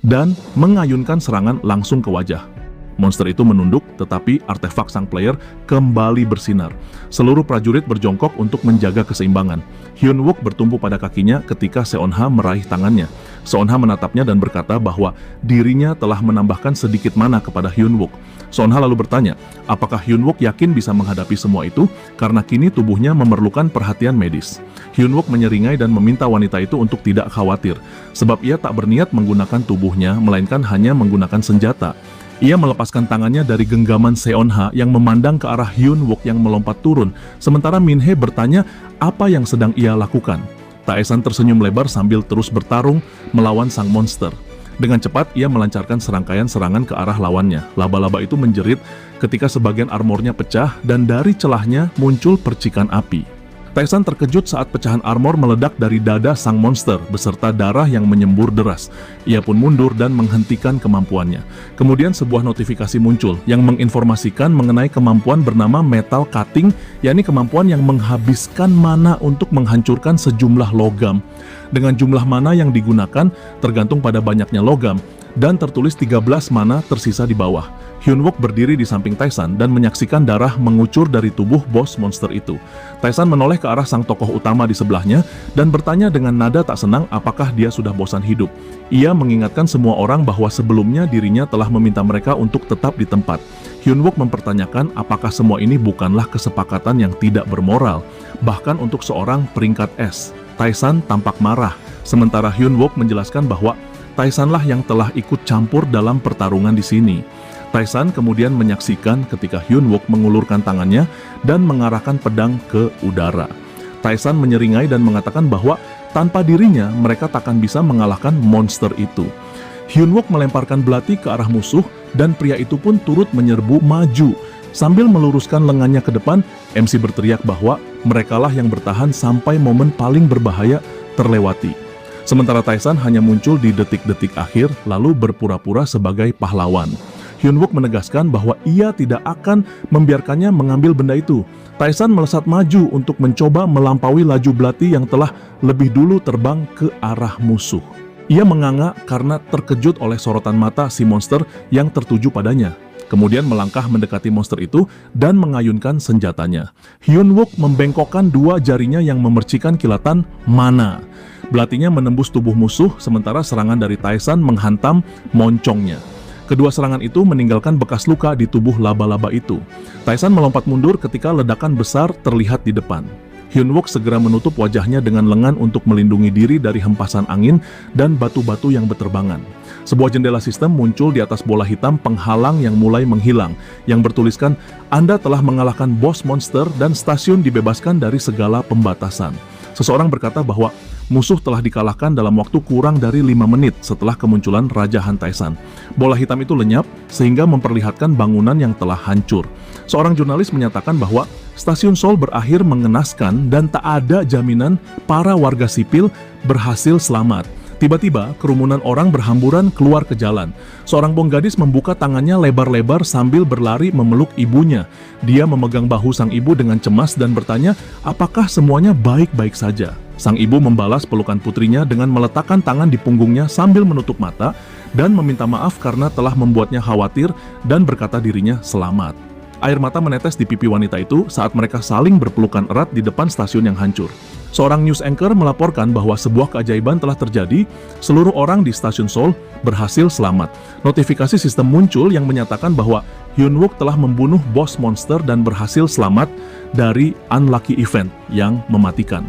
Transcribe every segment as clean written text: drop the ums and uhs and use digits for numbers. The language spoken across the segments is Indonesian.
dan mengayunkan serangan langsung ke wajah. Monster itu menunduk, tetapi artefak sang player kembali bersinar. Seluruh prajurit berjongkok untuk menjaga keseimbangan. Hyun-wook bertumpu pada kakinya ketika Seon-ha meraih tangannya. Seon-ha menatapnya dan berkata bahwa dirinya telah menambahkan sedikit mana kepada Hyun-wook. Seon-ha lalu bertanya, apakah Hyun-wook yakin bisa menghadapi semua itu karena kini tubuhnya memerlukan perhatian medis. Hyun-wook menyeringai dan meminta wanita itu untuk tidak khawatir, sebab ia tak berniat menggunakan tubuhnya, melainkan hanya menggunakan senjata. Ia melepaskan tangannya dari genggaman Seon-ha yang memandang ke arah Hyun-wook yang melompat turun, sementara Min-hye bertanya apa yang sedang ia lakukan. Tae-san tersenyum lebar sambil terus bertarung melawan sang monster. Dengan cepat, ia melancarkan serangkaian serangan ke arah lawannya. Laba-laba itu menjerit ketika sebagian armornya pecah dan dari celahnya muncul percikan api. Tae-san terkejut saat pecahan armor meledak dari dada sang monster beserta darah yang menyembur deras. Ia pun mundur dan menghentikan kemampuannya. Kemudian sebuah notifikasi muncul yang menginformasikan mengenai kemampuan bernama Metal Cutting, yakni kemampuan yang menghabiskan mana untuk menghancurkan sejumlah logam. Dengan jumlah mana yang digunakan tergantung pada banyaknya logam, dan tertulis 13 mana tersisa di bawah. Hyun-wook berdiri di samping Tae-san dan menyaksikan darah mengucur dari tubuh bos monster itu. Tae-san menoleh ke arah sang tokoh utama di sebelahnya dan bertanya dengan nada tak senang apakah dia sudah bosan hidup. Ia mengingatkan semua orang bahwa sebelumnya dirinya telah meminta mereka untuk tetap di tempat. Hyun-wook mempertanyakan apakah semua ini bukanlah kesepakatan yang tidak bermoral, bahkan untuk seorang peringkat S. Tae-san tampak marah, sementara Hyun-wook menjelaskan bahwa Tae-san-lah yang telah ikut campur dalam pertarungan di sini. Tae-san kemudian menyaksikan ketika Hyun-wook mengulurkan tangannya dan mengarahkan pedang ke udara. Tae-san menyeringai dan mengatakan bahwa tanpa dirinya mereka takkan bisa mengalahkan monster itu. Hyun-wook melemparkan belati ke arah musuh dan pria itu pun turut menyerbu maju. Sambil meluruskan lengannya ke depan, MC berteriak bahwa merekalah yang bertahan sampai momen paling berbahaya terlewati. Sementara Tae-san hanya muncul di detik-detik akhir lalu berpura-pura sebagai pahlawan. Hyun-wook menegaskan bahwa ia tidak akan membiarkannya mengambil benda itu. Tae-san melesat maju untuk mencoba melampaui laju belati yang telah lebih dulu terbang ke arah musuh. Ia menganga karena terkejut oleh sorotan mata si monster yang tertuju padanya. Kemudian melangkah mendekati monster itu dan mengayunkan senjatanya. Hyun-wook membengkokkan dua jarinya yang memercikan kilatan mana. Belatinya menembus tubuh musuh, sementara serangan dari Tae-san menghantam moncongnya. Kedua serangan itu meninggalkan bekas luka di tubuh laba-laba itu. Tae-san melompat mundur ketika ledakan besar terlihat di depan. Hyun-wook segera menutup wajahnya dengan lengan untuk melindungi diri dari hempasan angin dan batu-batu yang berterbangan. Sebuah jendela sistem muncul di atas bola hitam penghalang yang mulai menghilang, yang bertuliskan, Anda telah mengalahkan bos monster dan stasiun dibebaskan dari segala pembatasan. Seseorang berkata bahwa musuh telah dikalahkan dalam waktu kurang dari 5 menit setelah kemunculan Raja Han Tae-san. Bola hitam itu lenyap sehingga memperlihatkan bangunan yang telah hancur. Seorang jurnalis menyatakan bahwa stasiun Seoul berakhir mengenaskan dan tak ada jaminan para warga sipil berhasil selamat. Tiba-tiba, kerumunan orang berhamburan keluar ke jalan. Seorang bong gadis membuka tangannya lebar-lebar sambil berlari memeluk ibunya. Dia memegang bahu sang ibu dengan cemas dan bertanya, apakah semuanya baik-baik saja? Sang ibu membalas pelukan putrinya dengan meletakkan tangan di punggungnya sambil menutup mata dan meminta maaf karena telah membuatnya khawatir dan berkata dirinya selamat. Air mata menetes di pipi wanita itu saat mereka saling berpelukan erat di depan stasiun yang hancur. Seorang news anchor melaporkan bahwa sebuah keajaiban telah terjadi, seluruh orang di stasiun Seoul berhasil selamat. Notifikasi sistem muncul yang menyatakan bahwa Hyun-wook telah membunuh bos monster dan berhasil selamat dari unlucky event yang mematikan.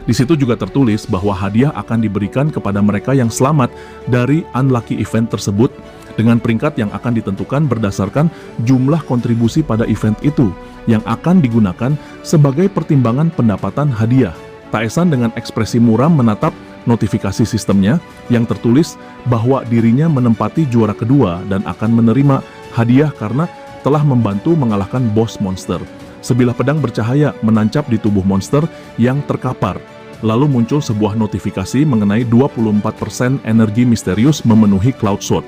Di situ juga tertulis bahwa hadiah akan diberikan kepada mereka yang selamat dari unlucky event tersebut dengan peringkat yang akan ditentukan berdasarkan jumlah kontribusi pada event itu yang akan digunakan sebagai pertimbangan pendapatan hadiah. Tae-san dengan ekspresi muram menatap notifikasi sistemnya yang tertulis bahwa dirinya menempati juara kedua dan akan menerima hadiah karena telah membantu mengalahkan bos monster. Sebilah pedang bercahaya menancap di tubuh monster yang terkapar. Lalu muncul sebuah notifikasi mengenai 24% energi misterius memenuhi Cloud Sword.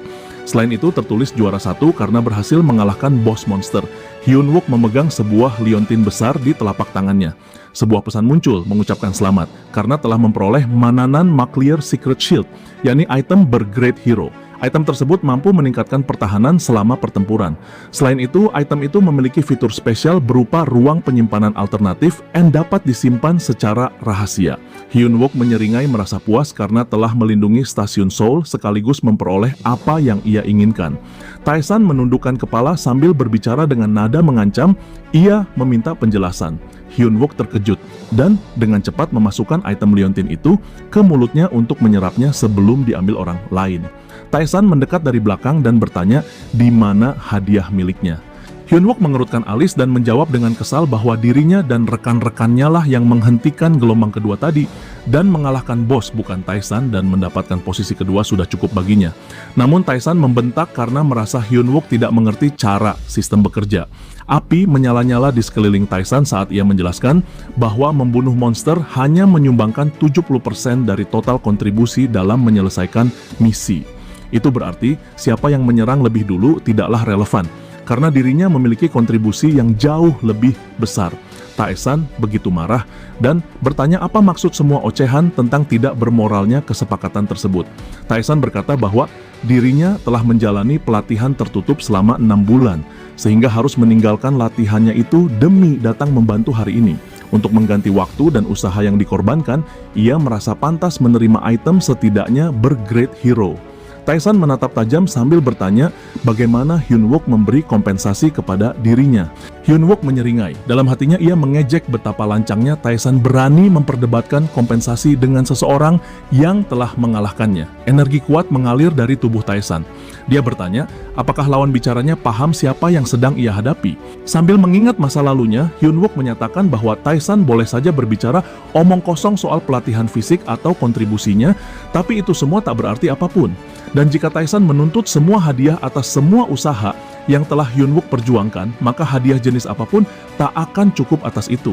Selain itu tertulis juara 1 karena berhasil mengalahkan bos monster. Hyun-wook memegang sebuah liontin besar di telapak tangannya. Sebuah pesan muncul mengucapkan selamat karena telah memperoleh Mananan Maclear Secret Shield, yakni item bergrade hero. Item tersebut mampu meningkatkan pertahanan selama pertempuran. Selain itu, item itu memiliki fitur spesial berupa ruang penyimpanan alternatif dan dapat disimpan secara rahasia. Hyun-wook menyeringai merasa puas karena telah melindungi stasiun Seoul sekaligus memperoleh apa yang ia inginkan. Tae-san menundukkan kepala sambil berbicara dengan nada mengancam. Ia meminta penjelasan. Hyun-wook terkejut dan dengan cepat memasukkan item liontin itu ke mulutnya untuk menyerapnya sebelum diambil orang lain. Tae-san mendekat dari belakang dan bertanya di mana hadiah miliknya. Hyun-wook mengerutkan alis dan menjawab dengan kesal bahwa dirinya dan rekan-rekannya lah yang menghentikan gelombang kedua tadi dan mengalahkan bos, bukan Tae-san, dan mendapatkan posisi kedua sudah cukup baginya. Namun Tae-san membentak karena merasa Hyun-wook tidak mengerti cara sistem bekerja. Api menyala-nyala di sekeliling Tae-san saat ia menjelaskan bahwa membunuh monster hanya menyumbangkan 70% dari total kontribusi dalam menyelesaikan misi. Itu berarti siapa yang menyerang lebih dulu tidaklah relevan, karena dirinya memiliki kontribusi yang jauh lebih besar. Tae-san begitu marah dan bertanya apa maksud semua ocehan tentang tidak bermoralnya kesepakatan tersebut. Tae-san berkata bahwa dirinya telah menjalani pelatihan tertutup selama 6 bulan, sehingga harus meninggalkan latihannya itu demi datang membantu hari ini. Untuk mengganti waktu dan usaha yang dikorbankan, ia merasa pantas menerima item setidaknya bergrade hero. Tae-san menatap tajam sambil bertanya bagaimana Hyun-wook memberi kompensasi kepada dirinya. Hyun-wook menyeringai. Dalam hatinya ia mengejek betapa lancangnya Tae-san berani memperdebatkan kompensasi dengan seseorang yang telah mengalahkannya. Energi kuat mengalir dari tubuh Tae-san. Dia bertanya, apakah lawan bicaranya paham siapa yang sedang ia hadapi? Sambil mengingat masa lalunya, Hyun-wook menyatakan bahwa Tae-san boleh saja berbicara omong kosong soal pelatihan fisik atau kontribusinya, tapi itu semua tak berarti apapun. Dan jika Tae-san menuntut semua hadiah atas semua usaha yang telah Hyun-wook perjuangkan, maka hadiah jenis apapun tak akan cukup atas itu.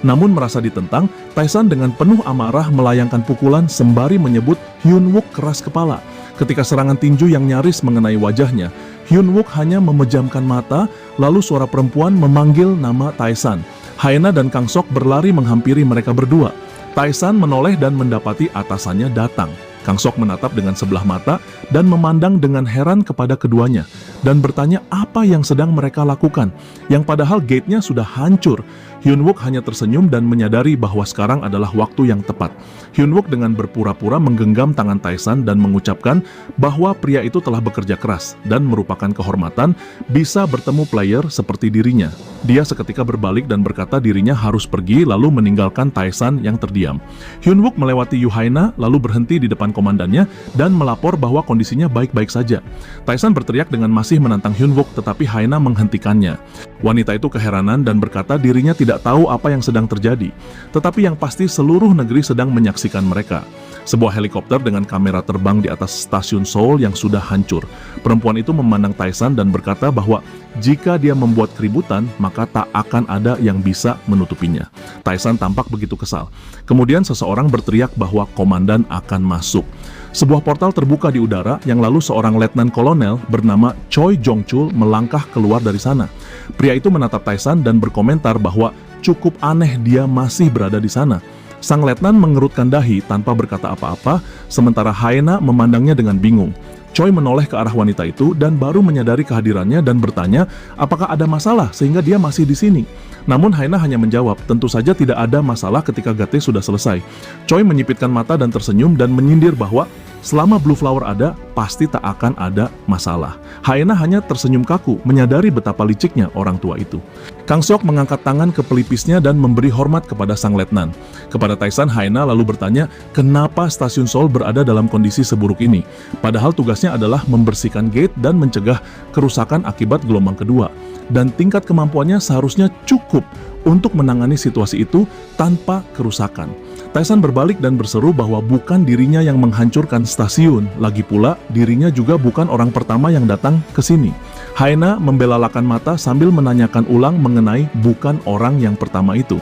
Namun merasa ditentang, Tae-san dengan penuh amarah melayangkan pukulan sembari menyebut Hyun-wook keras kepala. Ketika serangan tinju yang nyaris mengenai wajahnya, Hyun-wook hanya memejamkan mata, lalu suara perempuan memanggil nama Tae-san. Haena dan Kang Sok berlari menghampiri mereka berdua. Tae-san menoleh dan mendapati atasannya datang. Kang Sok menatap dengan sebelah mata dan memandang dengan heran kepada keduanya dan bertanya apa yang sedang mereka lakukan, yang padahal gate-nya sudah hancur. Hyun-wook hanya tersenyum dan menyadari bahwa sekarang adalah waktu yang tepat. Hyun-wook dengan berpura-pura menggenggam tangan Tae-san dan mengucapkan bahwa pria itu telah bekerja keras dan merupakan kehormatan bisa bertemu player seperti dirinya. Dia seketika berbalik dan berkata dirinya harus pergi lalu meninggalkan Tae-san yang terdiam. Hyun-wook melewati Yuhaina lalu berhenti di depan komandannya dan melapor bahwa kondisinya baik-baik saja. Tae-san berteriak dengan masih menantang Hyun-wook tetapi Haena menghentikannya. Wanita itu keheranan dan berkata dirinya tidak tahu apa yang sedang terjadi, tetapi yang pasti seluruh negeri sedang menyaksikan mereka. Sebuah helikopter dengan kamera terbang di atas stasiun Seoul yang sudah hancur. Perempuan itu memandang Tae-san dan berkata bahwa jika dia membuat keributan, maka tak akan ada yang bisa menutupinya. Tae-san tampak begitu kesal. Kemudian seseorang berteriak bahwa komandan akan masuk. Sebuah portal terbuka di udara yang lalu seorang letnan kolonel bernama Choi Jong-chul melangkah keluar dari sana. Pria itu menatap Tae-san dan berkomentar bahwa cukup aneh dia masih berada di sana. Sang letnan mengerutkan dahi tanpa berkata apa-apa, sementara Haena memandangnya dengan bingung. Choi menoleh ke arah wanita itu dan baru menyadari kehadirannya dan bertanya apakah ada masalah sehingga dia masih di sini. Namun Haena hanya menjawab, tentu saja tidak ada masalah ketika Gate sudah selesai. Choi menyipitkan mata dan tersenyum dan menyindir bahwa selama Blue Flower ada, pasti tak akan ada masalah. Haena hanya tersenyum kaku, menyadari betapa liciknya orang tua itu. Kang Sok mengangkat tangan ke pelipisnya dan memberi hormat kepada sang letnan. Kepada Tae-san, Haena lalu bertanya, kenapa stasiun Seoul berada dalam kondisi seburuk ini? Padahal tugasnya adalah membersihkan gate dan mencegah kerusakan akibat gelombang kedua. Dan tingkat kemampuannya seharusnya cukup untuk menangani situasi itu tanpa kerusakan. Tae-san berbalik dan berseru bahwa bukan dirinya yang menghancurkan stasiun, lagi pula dirinya juga bukan orang pertama yang datang ke sini. Haena membelalakan mata sambil menanyakan ulang mengenai bukan orang yang pertama itu.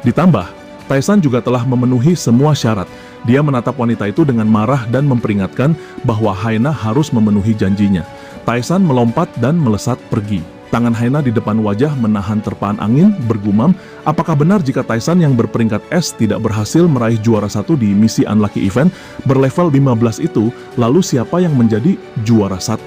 Ditambah, Tae-san juga telah memenuhi semua syarat. Dia menatap wanita itu dengan marah dan memperingatkan bahwa Haena harus memenuhi janjinya. Tae-san melompat dan melesat pergi. Tangan Haina di depan wajah menahan terpaan angin, bergumam, apakah benar jika Tyson yang berperingkat S tidak berhasil meraih juara 1 di misi Unlucky Event berlevel 15 itu, lalu siapa yang menjadi juara 1?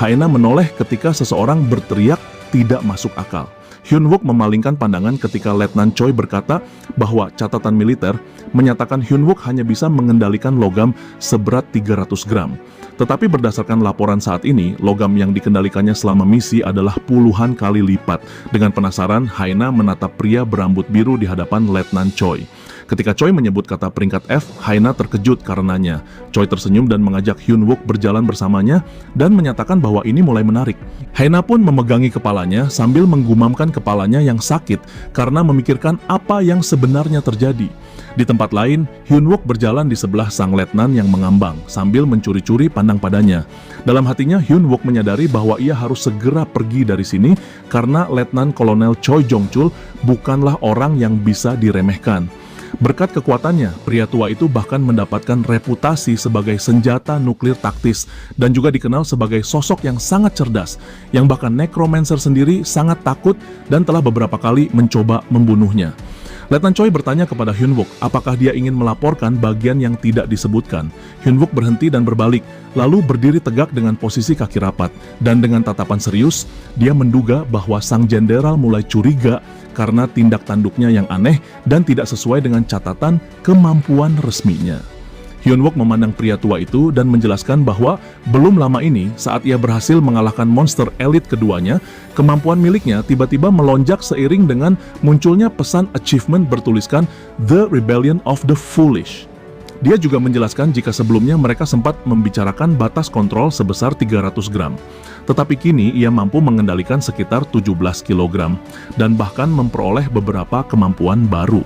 Haina menoleh ketika seseorang berteriak tidak masuk akal. Hyun-wook memalingkan pandangan ketika Letnan Choi berkata bahwa catatan militer menyatakan Hyun-wook hanya bisa mengendalikan logam seberat 300 gram. Tetapi berdasarkan laporan saat ini, logam yang dikendalikannya selama misi adalah puluhan kali lipat. Dengan penasaran, Haina menatap pria berambut biru di hadapan Letnan Choi. Ketika Choi menyebut kata peringkat F, Haina terkejut karenanya. Choi tersenyum dan mengajak Hyun-wook berjalan bersamanya dan menyatakan bahwa ini mulai menarik. Haina pun memegangi kepalanya sambil menggumamkan kepalanya yang sakit karena memikirkan apa yang sebenarnya terjadi. Di tempat lain, Hyun-wook berjalan di sebelah sang letnan yang mengambang sambil mencuri-curi pandang padanya. Dalam hatinya, Hyun-wook menyadari bahwa ia harus segera pergi dari sini karena Letnan Kolonel Choi Jong-chul bukanlah orang yang bisa diremehkan. Berkat kekuatannya, pria tua itu bahkan mendapatkan reputasi sebagai senjata nuklir taktis dan juga dikenal sebagai sosok yang sangat cerdas, yang bahkan Necromancer sendiri sangat takut dan telah beberapa kali mencoba membunuhnya. Letnan Choi bertanya kepada Hyun-wook apakah dia ingin melaporkan bagian yang tidak disebutkan. Hyun-wook berhenti dan berbalik, lalu berdiri tegak dengan posisi kaki rapat. Dan dengan tatapan serius, dia menduga bahwa sang jenderal mulai curiga karena tindak tanduknya yang aneh dan tidak sesuai dengan catatan kemampuan resminya. Hyun-wook memandang pria tua itu dan menjelaskan bahwa belum lama ini saat ia berhasil mengalahkan monster elit keduanya, kemampuan miliknya tiba-tiba melonjak seiring dengan munculnya pesan achievement bertuliskan The Rebellion of the Foolish. Dia juga menjelaskan jika sebelumnya mereka sempat membicarakan batas kontrol sebesar 300 gram. Tetapi kini ia mampu mengendalikan sekitar 17 kg dan bahkan memperoleh beberapa kemampuan baru.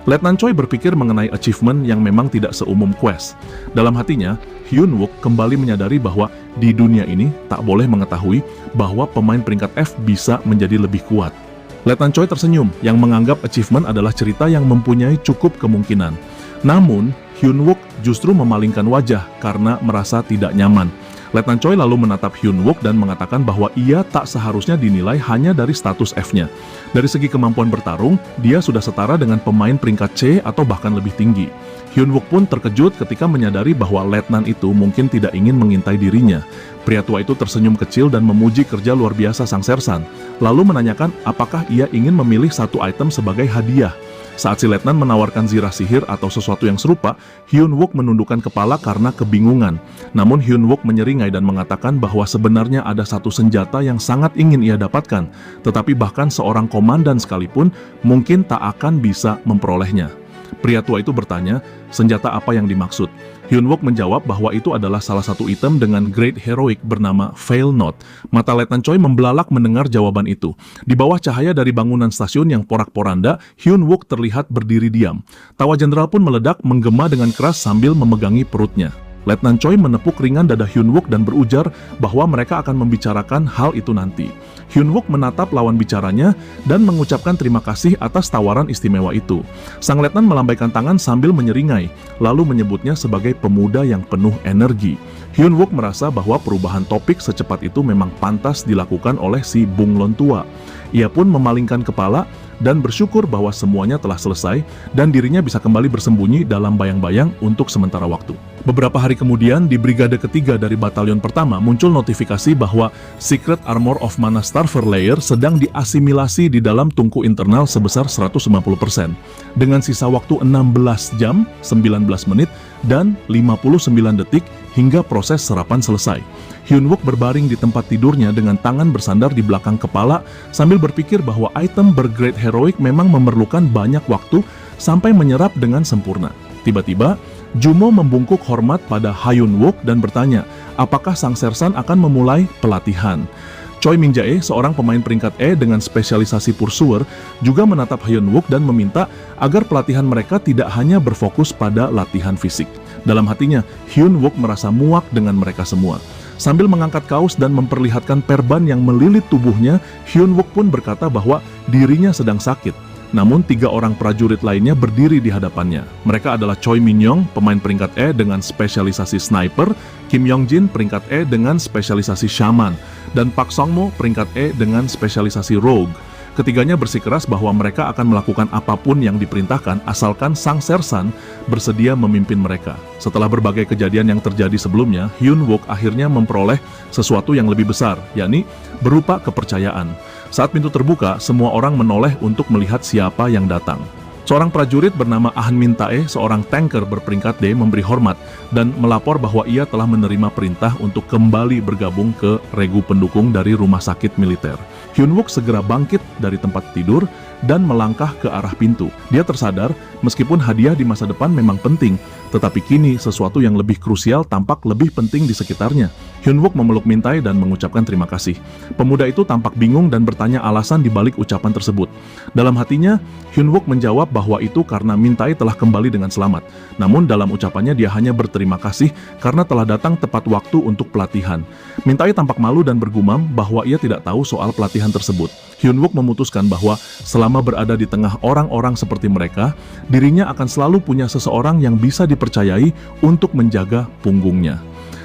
Letnan Choi berpikir mengenai achievement yang memang tidak seumum quest. Dalam hatinya, Hyun-wook kembali menyadari bahwa di dunia ini tak boleh mengetahui bahwa pemain peringkat F bisa menjadi lebih kuat. Letnan Choi tersenyum yang menganggap achievement adalah cerita yang mempunyai cukup kemungkinan. Namun, Hyun-wook justru memalingkan wajah karena merasa tidak nyaman. Letnan Choi lalu menatap Hyun-wook dan mengatakan bahwa ia tak seharusnya dinilai hanya dari status F-nya. Dari segi kemampuan bertarung, dia sudah setara dengan pemain peringkat C atau bahkan lebih tinggi. Hyun-wook pun terkejut ketika menyadari bahwa letnan itu mungkin tidak ingin mengintai dirinya. Pria tua itu tersenyum kecil dan memuji kerja luar biasa sang sersan, lalu menanyakan apakah ia ingin memilih satu item sebagai hadiah. Saat si letnan menawarkan zirah sihir atau sesuatu yang serupa, Hyun-wook menundukkan kepala karena kebingungan. Namun Hyun-wook menyeringai dan mengatakan bahwa sebenarnya ada satu senjata yang sangat ingin ia dapatkan, tetapi bahkan seorang komandan sekalipun mungkin tak akan bisa memperolehnya. Pria tua itu bertanya, senjata apa yang dimaksud? Hyun-wook menjawab bahwa itu adalah salah satu item dengan grade heroic bernama Fail Not. Mata Letnan Choi membelalak mendengar jawaban itu. Di bawah cahaya dari bangunan stasiun yang porak-poranda, Hyun-wook terlihat berdiri diam. Tawa jenderal pun meledak menggema dengan keras sambil memegangi perutnya. Letnan Choi menepuk ringan dada Hyun-wook dan berujar bahwa mereka akan membicarakan hal itu nanti. Hyun-wook menatap lawan bicaranya dan mengucapkan terima kasih atas tawaran istimewa itu. Sang letnan melambaikan tangan sambil menyeringai, lalu menyebutnya sebagai pemuda yang penuh energi. Hyun-wook merasa bahwa perubahan topik secepat itu memang pantas dilakukan oleh si bunglon tua. Ia pun memalingkan kepala dan bersyukur bahwa semuanya telah selesai dan dirinya bisa kembali bersembunyi dalam bayang-bayang untuk sementara waktu. Beberapa hari kemudian, di brigade ketiga dari batalion pertama muncul notifikasi bahwa Secret Armor of Mana Starver Layer sedang diasimilasi di dalam tungku internal sebesar 150%. Dengan sisa waktu 16 jam, 19 menit, dan 59 detik hingga proses serapan selesai. Hyun-wook berbaring di tempat tidurnya dengan tangan bersandar di belakang kepala sambil berpikir bahwa item bergrade heroic memang memerlukan banyak waktu sampai menyerap dengan sempurna. Tiba-tiba, Jumo membungkuk hormat pada Hyun-wook dan bertanya, apakah sang sersan akan memulai pelatihan? Choi Min-jae, seorang pemain peringkat E dengan spesialisasi pursuer, juga menatap Hyun-wook dan meminta agar pelatihan mereka tidak hanya berfokus pada latihan fisik. Dalam hatinya, Hyun-wook merasa muak dengan mereka semua. Sambil mengangkat kaos dan memperlihatkan perban yang melilit tubuhnya, Hyun-wook pun berkata bahwa dirinya sedang sakit. Namun 3 orang prajurit lainnya berdiri di hadapannya. Mereka adalah Choi Min-young, pemain peringkat E dengan spesialisasi sniper, Kim Yong-jin peringkat E dengan spesialisasi shaman, dan Park Song-mo peringkat E dengan spesialisasi rogue. Ketiganya bersikeras bahwa mereka akan melakukan apapun yang diperintahkan asalkan sang sersan bersedia memimpin mereka. Setelah berbagai kejadian yang terjadi sebelumnya, Hyun-wook akhirnya memperoleh sesuatu yang lebih besar, yakni berupa kepercayaan. Saat pintu terbuka, semua orang menoleh untuk melihat siapa yang datang. Seorang prajurit bernama Ah Min-tae, seorang tanker berperingkat D, memberi hormat dan melapor bahwa ia telah menerima perintah untuk kembali bergabung ke regu pendukung dari rumah sakit militer. Hyun-wook segera bangkit dari tempat tidur dan melangkah ke arah pintu. Dia tersadar, meskipun hadiah di masa depan memang penting, tetapi kini sesuatu yang lebih krusial tampak lebih penting di sekitarnya. Hyun-wook memeluk Min-tae dan mengucapkan terima kasih. Pemuda itu tampak bingung dan bertanya alasan di balik ucapan tersebut. Dalam hatinya, Hyun-wook menjawab bahwa itu karena Min-tae telah kembali dengan selamat. Namun dalam ucapannya dia hanya berterima kasih karena telah datang tepat waktu untuk pelatihan. Min-tae tampak malu dan bergumam bahwa ia tidak tahu soal pelatihan tersebut. Hyun-wook memutuskan bahwa selama berada di tengah orang-orang seperti mereka, dirinya akan selalu punya seseorang yang bisa dipercayai untuk menjaga punggungnya.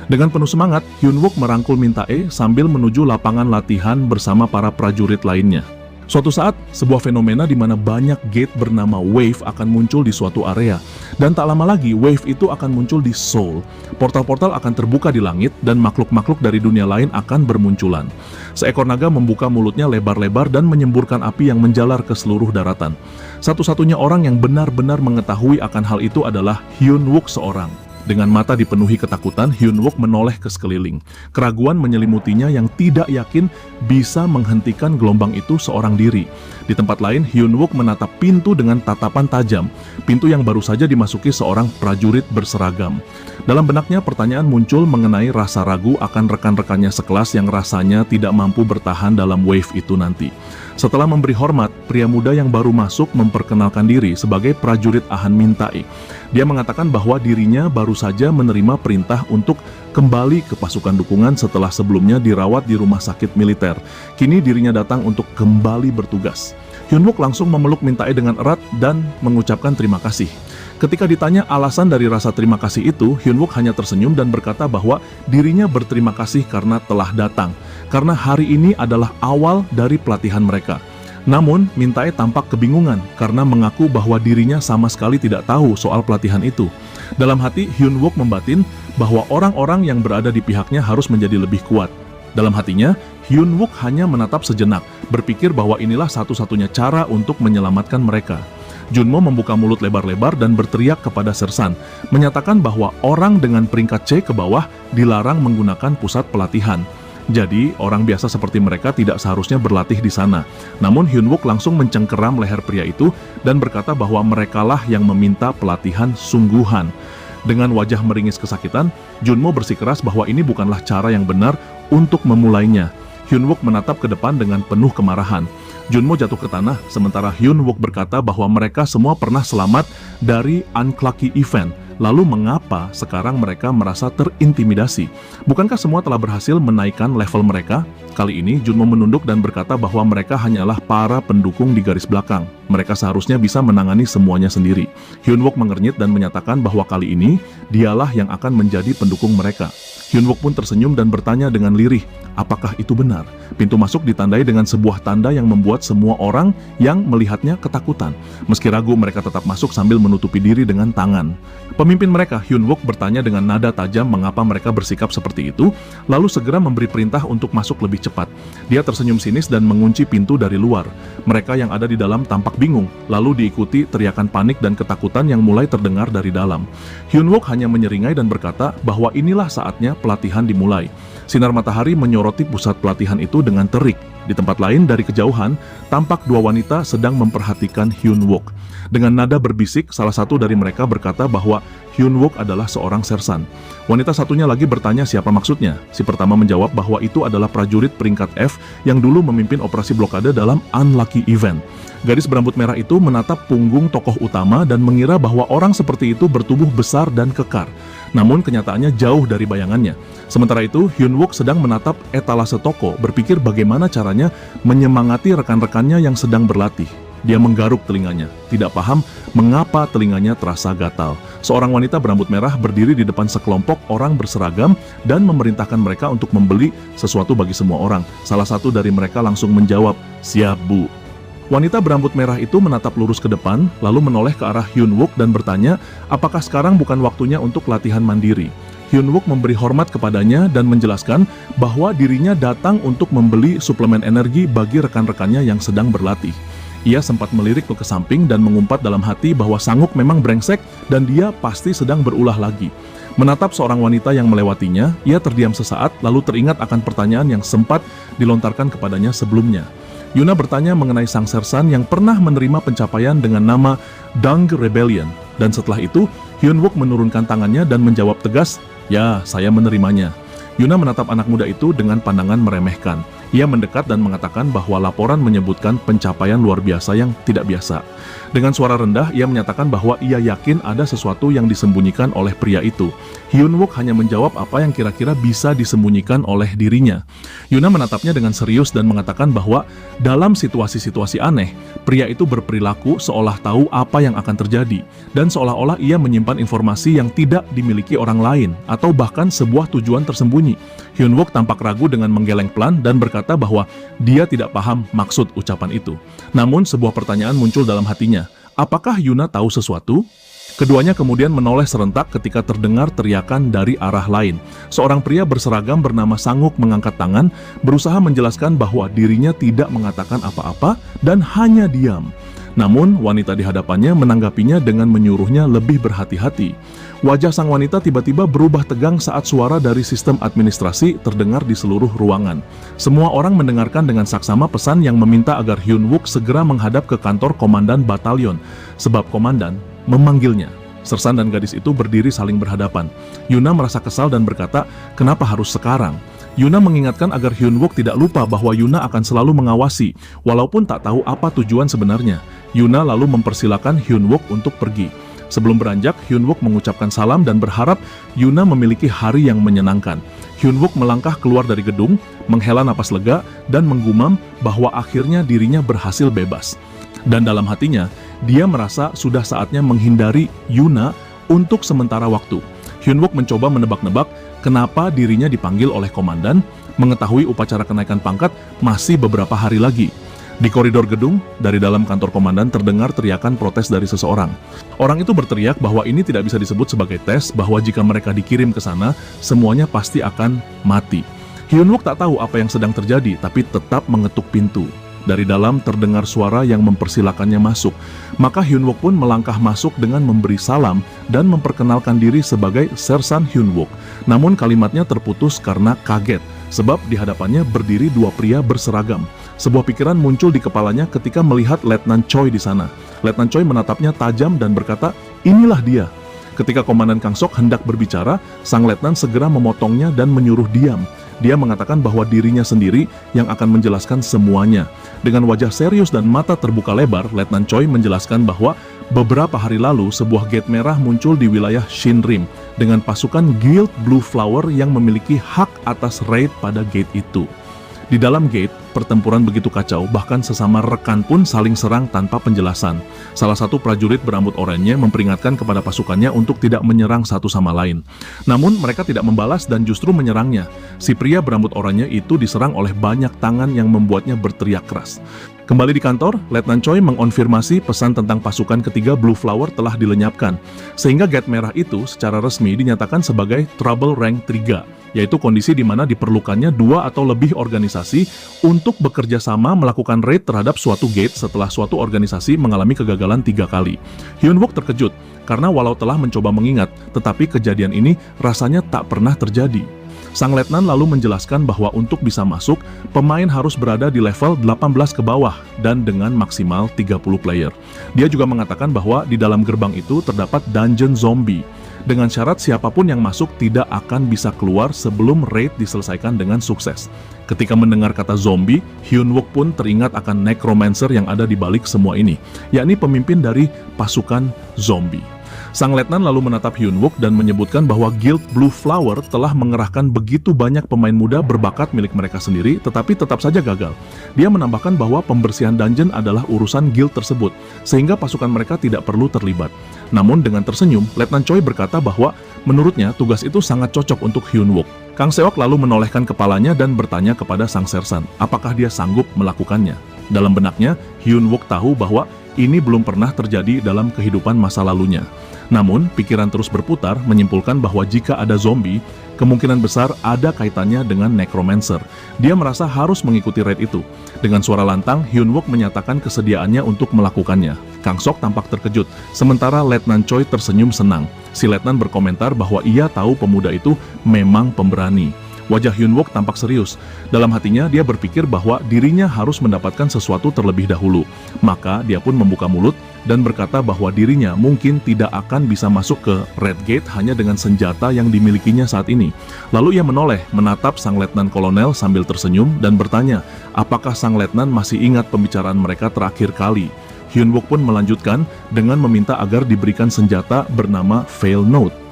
Dengan penuh semangat, Hyun-wook merangkul Min-tae sambil menuju lapangan latihan bersama para prajurit lainnya. Suatu saat, sebuah fenomena di mana banyak gate bernama Wave akan muncul di suatu area. Dan tak lama lagi, Wave itu akan muncul di Seoul. Portal-portal akan terbuka di langit dan makhluk-makhluk dari dunia lain akan bermunculan. Seekor naga membuka mulutnya lebar-lebar dan menyemburkan api yang menjalar ke seluruh daratan. Satu-satunya orang yang benar-benar mengetahui akan hal itu adalah Hyun-wook seorang. Dengan mata dipenuhi ketakutan, Hyun-wook menoleh ke sekeliling. Keraguan menyelimutinya yang tidak yakin bisa menghentikan gelombang itu seorang diri. Di tempat lain, Hyun-wook menatap pintu dengan tatapan tajam. Pintu yang baru saja dimasuki seorang prajurit berseragam. Dalam benaknya pertanyaan muncul mengenai rasa ragu akan rekan-rekannya sekelas yang rasanya tidak mampu bertahan dalam wave itu nanti. Setelah memberi hormat, pria muda yang baru masuk memperkenalkan diri sebagai prajurit Ah Min-tae. Dia mengatakan bahwa dirinya baru saja menerima perintah untuk kembali ke pasukan dukungan setelah sebelumnya dirawat di rumah sakit militer. Kini dirinya datang untuk kembali bertugas. Hyun-wook langsung memeluk Min-tae dengan erat dan mengucapkan terima kasih. Ketika ditanya alasan dari rasa terima kasih itu, Hyun-wook hanya tersenyum dan berkata bahwa dirinya berterima kasih karena telah datang, karena hari ini adalah awal dari pelatihan mereka. Namun, Min-tae tampak kebingungan karena mengaku bahwa dirinya sama sekali tidak tahu soal pelatihan itu. Dalam hati, Hyun-wook membatin bahwa orang-orang yang berada di pihaknya harus menjadi lebih kuat. Dalam hatinya, Hyun-wook hanya menatap sejenak, berpikir bahwa inilah satu-satunya cara untuk menyelamatkan mereka. Junmo membuka mulut lebar-lebar dan berteriak kepada sersan, menyatakan bahwa orang dengan peringkat C ke bawah dilarang menggunakan pusat pelatihan. Jadi, orang biasa seperti mereka tidak seharusnya berlatih di sana. Namun Hyun-wook langsung mencengkeram leher pria itu dan berkata bahwa merekalah yang meminta pelatihan sungguhan. Dengan wajah meringis kesakitan, Junmo bersikeras bahwa ini bukanlah cara yang benar untuk memulainya. Hyun-wook menatap ke depan dengan penuh kemarahan. Junmo jatuh ke tanah, sementara Hyun-wook berkata bahwa mereka semua pernah selamat dari Unclucky Event. Lalu mengapa sekarang mereka merasa terintimidasi? Bukankah semua telah berhasil menaikkan level mereka? Kali ini Junmo menunduk dan berkata bahwa mereka hanyalah para pendukung di garis belakang. Mereka seharusnya bisa menangani semuanya sendiri. Hyun-wook mengernyit dan menyatakan bahwa kali ini dialah yang akan menjadi pendukung mereka. Hyun-wook pun tersenyum dan bertanya dengan lirih, apakah itu benar? Pintu masuk ditandai dengan sebuah tanda yang membuat semua orang yang melihatnya ketakutan. Meski ragu, mereka tetap masuk sambil menutupi diri dengan tangan. Pemimpin mereka, Hyun-wook, bertanya dengan nada tajam mengapa mereka bersikap seperti itu, lalu segera memberi perintah untuk masuk lebih cepat. Dia tersenyum sinis dan mengunci pintu dari luar. Mereka yang ada di dalam tampak bingung, lalu diikuti teriakan panik dan ketakutan yang mulai terdengar dari dalam. Hyun-wook hanya menyeringai dan berkata bahwa inilah saatnya pelatihan dimulai. Sinar matahari menyoroti pusat pelatihan itu dengan terik. Di tempat lain dari kejauhan, tampak dua wanita sedang memperhatikan Hyun-wook. Dengan nada berbisik, salah satu dari mereka berkata bahwa Hyun-wook adalah seorang sersan. Wanita satunya lagi bertanya siapa maksudnya. Si pertama menjawab bahwa itu adalah prajurit peringkat F yang dulu memimpin operasi blokade dalam Unlucky Event. Gadis berambut merah itu menatap punggung tokoh utama dan mengira bahwa orang seperti itu bertubuh besar dan kekar. Namun kenyataannya jauh dari bayangannya. Sementara itu, Hyun-wook sedang menatap etalase toko, berpikir bagaimana caranya menyemangati rekan-rekannya yang sedang berlatih. Dia menggaruk telinganya, tidak paham mengapa telinganya terasa gatal. Seorang wanita berambut merah berdiri di depan sekelompok orang berseragam dan memerintahkan mereka untuk membeli sesuatu bagi semua orang. Salah satu dari mereka langsung menjawab, "Siap, Bu." Wanita berambut merah itu menatap lurus ke depan, lalu menoleh ke arah Hyun Wook dan bertanya, apakah sekarang bukan waktunya untuk latihan mandiri. Hyun Wook memberi hormat kepadanya dan menjelaskan bahwa dirinya datang untuk membeli suplemen energi bagi rekan-rekannya yang sedang berlatih. Ia sempat melirik ke samping dan mengumpat dalam hati bahwa Sang-wook memang brengsek dan dia pasti sedang berulah lagi. Menatap seorang wanita yang melewatinya, ia terdiam sesaat lalu teringat akan pertanyaan yang sempat dilontarkan kepadanya sebelumnya. Yuna bertanya mengenai sang sersan yang pernah menerima pencapaian dengan nama Dung Rebellion. Dan setelah itu, Hyun Wook menurunkan tangannya dan menjawab tegas, "Ya, saya menerimanya." Yuna menatap anak muda itu dengan pandangan meremehkan. Ia mendekat dan mengatakan bahwa laporan menyebutkan pencapaian luar biasa yang tidak biasa. Dengan suara rendah, ia menyatakan bahwa ia yakin ada sesuatu yang disembunyikan oleh pria itu. Hyun Wook hanya menjawab apa yang kira-kira bisa disembunyikan oleh dirinya. Yuna menatapnya dengan serius dan mengatakan bahwa dalam situasi-situasi aneh, pria itu berperilaku seolah tahu apa yang akan terjadi, dan seolah-olah ia menyimpan informasi yang tidak dimiliki orang lain, atau bahkan sebuah tujuan tersembunyi. Hyun Wook tampak ragu dengan menggeleng pelan dan berkata bahwa dia tidak paham maksud ucapan itu. Namun sebuah pertanyaan muncul dalam hatinya. Apakah Yuna tahu sesuatu? Keduanya kemudian menoleh serentak ketika terdengar teriakan dari arah lain. Seorang pria berseragam bernama Sang-wook mengangkat tangan, berusaha menjelaskan bahwa dirinya tidak mengatakan apa-apa dan hanya diam. Namun, wanita di hadapannya menanggapinya dengan menyuruhnya lebih berhati-hati. Wajah sang wanita tiba-tiba berubah tegang saat suara dari sistem administrasi terdengar di seluruh ruangan. Semua orang mendengarkan dengan saksama pesan yang meminta agar Hyun Wook segera menghadap ke kantor komandan batalion, sebab komandan memanggilnya. Sersan dan gadis itu berdiri saling berhadapan. Yuna merasa kesal dan berkata, "Kenapa harus sekarang?" Yuna mengingatkan agar Hyun Wook tidak lupa bahwa Yuna akan selalu mengawasi, walaupun tak tahu apa tujuan sebenarnya. Yuna lalu mempersilakan Hyun Wook untuk pergi. Sebelum beranjak, Hyun Wook mengucapkan salam dan berharap Yuna memiliki hari yang menyenangkan. Hyun Wook melangkah keluar dari gedung, menghela napas lega, dan menggumam bahwa akhirnya dirinya berhasil bebas. Dan dalam hatinya, dia merasa sudah saatnya menghindari Yuna untuk sementara waktu. Hyun Wook mencoba menebak-nebak kenapa dirinya dipanggil oleh komandan, mengetahui upacara kenaikan pangkat masih beberapa hari lagi. Di koridor gedung, dari dalam kantor komandan terdengar teriakan protes dari seseorang. Orang itu berteriak bahwa ini tidak bisa disebut sebagai tes, bahwa jika mereka dikirim ke sana, semuanya pasti akan mati. Hyun Wook tak tahu apa yang sedang terjadi, tapi tetap mengetuk pintu. Dari dalam terdengar suara yang mempersilakannya masuk. Maka Hyun Wook pun melangkah masuk dengan memberi salam dan memperkenalkan diri sebagai Sersan Hyun Wook. Namun kalimatnya terputus karena kaget, sebab di hadapannya berdiri dua pria berseragam. Sebuah pikiran muncul di kepalanya ketika melihat Letnan Choi di sana. Letnan Choi menatapnya tajam dan berkata, "Inilah dia." Ketika Komandan Kang Sok hendak berbicara, sang letnan segera memotongnya dan menyuruh diam. Dia mengatakan bahwa dirinya sendiri yang akan menjelaskan semuanya. Dengan wajah serius dan mata terbuka lebar, Letnan Choi menjelaskan bahwa beberapa hari lalu sebuah gate merah muncul di wilayah Shinrim dengan pasukan Guild Blue Flower yang memiliki hak atas raid pada gate itu. Di dalam gate, pertempuran begitu kacau, bahkan sesama rekan pun saling serang tanpa penjelasan. Salah satu prajurit berambut oranye memperingatkan kepada pasukannya untuk tidak menyerang satu sama lain. Namun mereka tidak membalas dan justru menyerangnya. Si pria berambut oranye itu diserang oleh banyak tangan yang membuatnya berteriak keras. Kembali di kantor, Letnan Choi mengonfirmasi pesan tentang pasukan ketiga Blue Flower telah dilenyapkan, sehingga gate merah itu secara resmi dinyatakan sebagai Trouble Rank 3, yaitu kondisi di mana diperlukannya 2 atau lebih organisasi untuk bekerja sama melakukan raid terhadap suatu gate setelah suatu organisasi mengalami kegagalan 3 kali. Hyun Wook terkejut, karena walau telah mencoba mengingat, tetapi kejadian ini rasanya tak pernah terjadi. Sang letnan lalu menjelaskan bahwa untuk bisa masuk, pemain harus berada di level 18 ke bawah dan dengan maksimal 30 player. Dia juga mengatakan bahwa di dalam gerbang itu terdapat dungeon zombie, dengan syarat siapapun yang masuk tidak akan bisa keluar sebelum raid diselesaikan dengan sukses. Ketika mendengar kata zombie, Hyun Wook pun teringat akan necromancer yang ada di balik semua ini, yakni pemimpin dari pasukan zombie. Sang letnan lalu menatap Hyun-wook dan menyebutkan bahwa Guild Blue Flower telah mengerahkan begitu banyak pemain muda berbakat milik mereka sendiri, tetapi tetap saja gagal. Dia menambahkan bahwa pembersihan dungeon adalah urusan guild tersebut, sehingga pasukan mereka tidak perlu terlibat. Namun dengan tersenyum, Letnan Choi berkata bahwa menurutnya tugas itu sangat cocok untuk Hyun-wook. Kang Seok lalu menolehkan kepalanya dan bertanya kepada sang sersan, apakah dia sanggup melakukannya. Dalam benaknya, Hyun-wook tahu bahwa ini belum pernah terjadi dalam kehidupan masa lalunya. Namun, pikiran terus berputar menyimpulkan bahwa jika ada zombie, kemungkinan besar ada kaitannya dengan necromancer. Dia merasa harus mengikuti raid itu. Dengan suara lantang, Hyun-wook menyatakan kesediaannya untuk melakukannya. Kang Sok tampak terkejut, sementara Letnan Choi tersenyum senang. Si letnan berkomentar bahwa ia tahu pemuda itu memang pemberani. Wajah Hyun-wook tampak serius. Dalam hatinya, dia berpikir bahwa dirinya harus mendapatkan sesuatu terlebih dahulu. Maka, dia pun membuka mulut dan berkata bahwa dirinya mungkin tidak akan bisa masuk ke Red Gate hanya dengan senjata yang dimilikinya saat ini. Lalu ia menoleh, menatap sang letnan kolonel sambil tersenyum dan bertanya, apakah sang letnan masih ingat pembicaraan mereka terakhir kali. Hyun-wook pun melanjutkan dengan meminta agar diberikan senjata bernama Veil Note.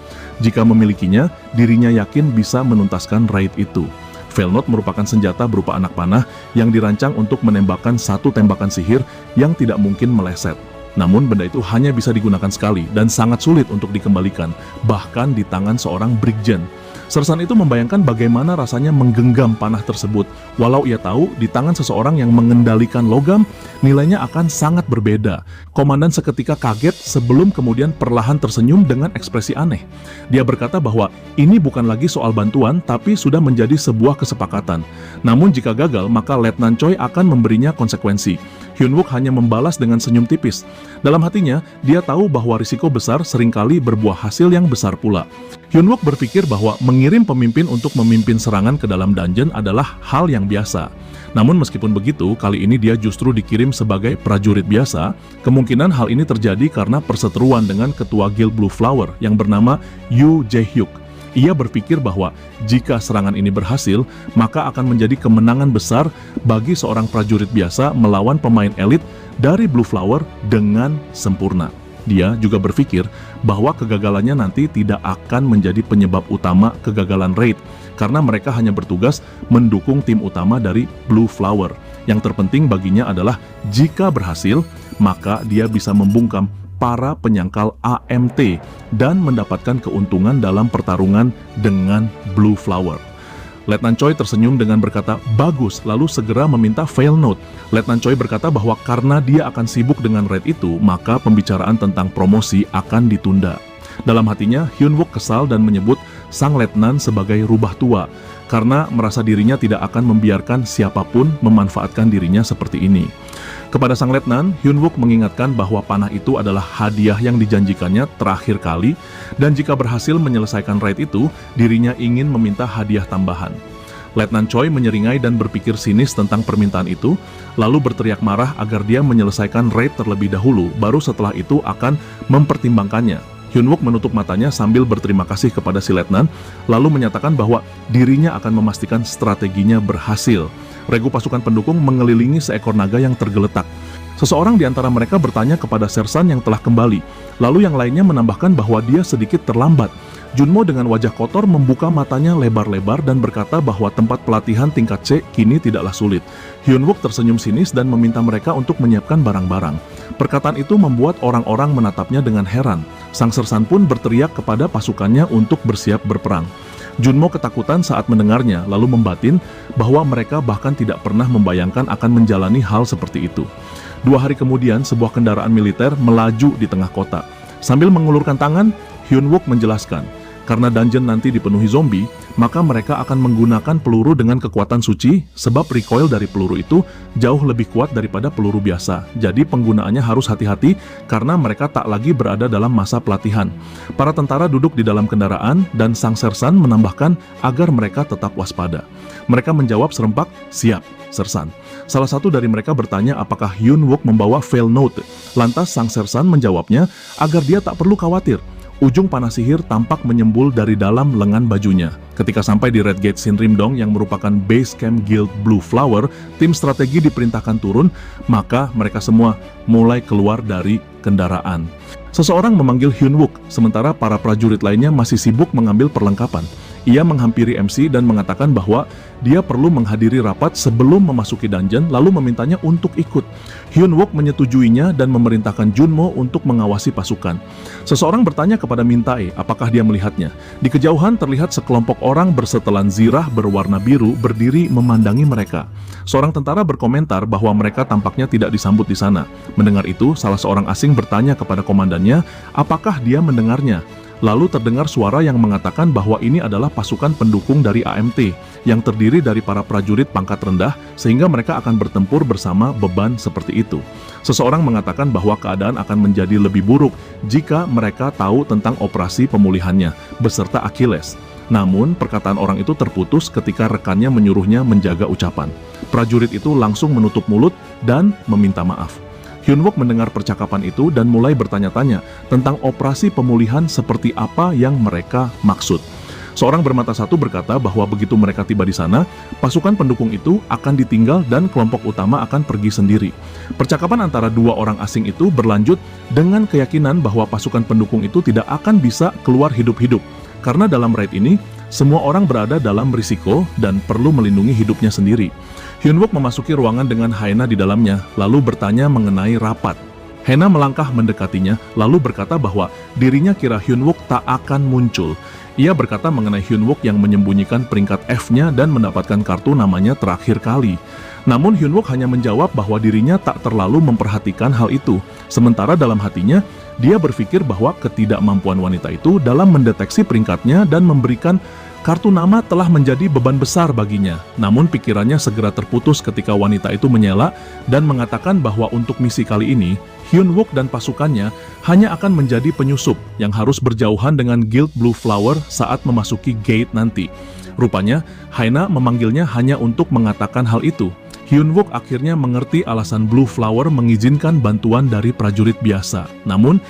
Jika memilikinya, dirinya yakin bisa menuntaskan raid itu. Veil Note merupakan senjata berupa anak panah yang dirancang untuk menembakkan satu tembakan sihir yang tidak mungkin meleset. Namun benda itu hanya bisa digunakan sekali dan sangat sulit untuk dikembalikan, bahkan di tangan seorang brigjen. Sersan itu membayangkan bagaimana rasanya menggenggam panah tersebut, walau ia tahu di tangan seseorang yang mengendalikan logam, nilainya akan sangat berbeda. Komandan seketika kaget sebelum kemudian perlahan tersenyum dengan ekspresi aneh. Dia berkata bahwa ini bukan lagi soal bantuan, tapi sudah menjadi sebuah kesepakatan. Namun jika gagal, maka Letnan Choi akan memberinya konsekuensi. Hyun-wook hanya membalas dengan senyum tipis. Dalam hatinya, dia tahu bahwa risiko besar seringkali berbuah hasil yang besar pula. Hyun-wook berpikir bahwa mengirim pemimpin untuk memimpin serangan ke dalam dungeon adalah hal yang biasa. Namun meskipun begitu, kali ini dia justru dikirim sebagai prajurit biasa. Kemungkinan hal ini terjadi karena perseteruan dengan ketua Guild Blue Flower yang bernama Yoo Jae-hyuk. Ia berpikir bahwa jika serangan ini berhasil, maka akan menjadi kemenangan besar bagi seorang prajurit biasa melawan pemain elit dari Blue Flower dengan sempurna. Dia juga berpikir bahwa kegagalannya nanti tidak akan menjadi penyebab utama kegagalan raid, karena mereka hanya bertugas mendukung tim utama dari Blue Flower. Yang terpenting baginya adalah jika berhasil, maka dia bisa membungkam para penyangkal AMT dan mendapatkan keuntungan dalam pertarungan dengan Blue Flower. Letnan Choi tersenyum dengan berkata, bagus, lalu segera meminta Veil Note. Letnan Choi berkata bahwa karena dia akan sibuk dengan raid itu, maka pembicaraan tentang promosi akan ditunda. Dalam hatinya, Hyun-wook kesal dan menyebut sang letnan sebagai rubah tua, karena merasa dirinya tidak akan membiarkan siapapun memanfaatkan dirinya seperti ini. Kepada sang letnan, Hyun-wook mengingatkan bahwa panah itu adalah hadiah yang dijanjikannya terakhir kali, dan jika berhasil menyelesaikan raid itu, dirinya ingin meminta hadiah tambahan. Letnan Choi menyeringai dan berpikir sinis tentang permintaan itu, lalu berteriak marah agar dia menyelesaikan raid terlebih dahulu, baru setelah itu akan mempertimbangkannya. Hyun-wook menutup matanya sambil berterima kasih kepada si letnan, lalu menyatakan bahwa dirinya akan memastikan strateginya berhasil. Regu pasukan pendukung mengelilingi seekor naga yang tergeletak. Seseorang di antara mereka bertanya kepada sersan yang telah kembali, lalu yang lainnya menambahkan bahwa dia sedikit terlambat. Junmo dengan wajah kotor membuka matanya lebar-lebar dan berkata bahwa tempat pelatihan tingkat C kini tidaklah sulit. Hyun-wook tersenyum sinis dan meminta mereka untuk menyiapkan barang-barang. Perkataan itu membuat orang-orang menatapnya dengan heran. Sang sersan pun berteriak kepada pasukannya untuk bersiap berperang. Junmo ketakutan saat mendengarnya, lalu membatin bahwa mereka bahkan tidak pernah membayangkan akan menjalani hal seperti itu. 2 hari kemudian, sebuah kendaraan militer melaju di tengah kota. Sambil mengulurkan tangan, Hyun-wook menjelaskan, karena dungeon nanti dipenuhi zombie, maka mereka akan menggunakan peluru dengan kekuatan suci, sebab recoil dari peluru itu jauh lebih kuat daripada peluru biasa. Jadi penggunaannya harus hati-hati karena mereka tak lagi berada dalam masa pelatihan. Para tentara duduk di dalam kendaraan dan sang sersan menambahkan agar mereka tetap waspada. Mereka menjawab serempak, siap, sersan. Salah satu dari mereka bertanya apakah Hyun-wook membawa Veil Note. Lantas sang sersan menjawabnya agar dia tak perlu khawatir. Ujung panah sihir tampak menyembul dari dalam lengan bajunya. Ketika sampai di Red Gate Shinrimdong yang merupakan base camp Guild Blue Flower, tim strategi diperintahkan turun, maka mereka semua mulai keluar dari kendaraan. Seseorang memanggil Hyun Wook, sementara para prajurit lainnya masih sibuk mengambil perlengkapan. Ia menghampiri MC dan mengatakan bahwa dia perlu menghadiri rapat sebelum memasuki dungeon, lalu memintanya untuk ikut. Hyun Wook menyetujuinya dan memerintahkan Junmo untuk mengawasi pasukan. Seseorang bertanya kepada Min Tae apakah dia melihatnya. Di kejauhan terlihat sekelompok orang bersetelan zirah berwarna biru berdiri memandangi mereka. Seorang tentara berkomentar bahwa mereka tampaknya tidak disambut di sana. Mendengar itu, salah seorang asing bertanya kepada komandannya apakah dia mendengarnya. Lalu terdengar suara yang mengatakan bahwa ini adalah pasukan pendukung dari AMT yang terdiri dari para prajurit pangkat rendah sehingga mereka akan bertempur bersama beban seperti itu. Seseorang mengatakan bahwa keadaan akan menjadi lebih buruk jika mereka tahu tentang operasi pemulihannya beserta Achilles. Namun, perkataan orang itu terputus ketika rekannya menyuruhnya menjaga ucapan. Prajurit itu langsung menutup mulut dan meminta maaf. Hyun Wook mendengar percakapan itu dan mulai bertanya-tanya tentang operasi pemulihan seperti apa yang mereka maksud. Seorang bermata satu berkata bahwa begitu mereka tiba di sana, pasukan pendukung itu akan ditinggal dan kelompok utama akan pergi sendiri. Percakapan antara dua orang asing itu berlanjut dengan keyakinan bahwa pasukan pendukung itu tidak akan bisa keluar hidup-hidup. Karena dalam raid ini, semua orang berada dalam risiko dan perlu melindungi hidupnya sendiri. Hyun Wook memasuki ruangan dengan Haena di dalamnya, lalu bertanya mengenai rapat. Haena melangkah mendekatinya, lalu berkata bahwa dirinya kira Hyun Wook tak akan muncul. Ia berkata mengenai Hyun Wook yang menyembunyikan peringkat F-nya dan mendapatkan kartu namanya terakhir kali. Namun Hyun Wook hanya menjawab bahwa dirinya tak terlalu memperhatikan hal itu. Sementara dalam hatinya, dia berpikir bahwa ketidakmampuan wanita itu dalam mendeteksi peringkatnya dan memberikan kartu nama telah menjadi beban besar baginya. Namun pikirannya segera terputus ketika wanita itu menyela dan mengatakan bahwa untuk misi kali ini, Hyun Wook dan pasukannya hanya akan menjadi penyusup yang harus berjauhan dengan Guild Blue Flower saat memasuki gate nanti. Rupanya, Haena memanggilnya hanya untuk mengatakan hal itu. Hyun Wook akhirnya mengerti alasan Blue Flower mengizinkan bantuan dari prajurit biasa. Namun,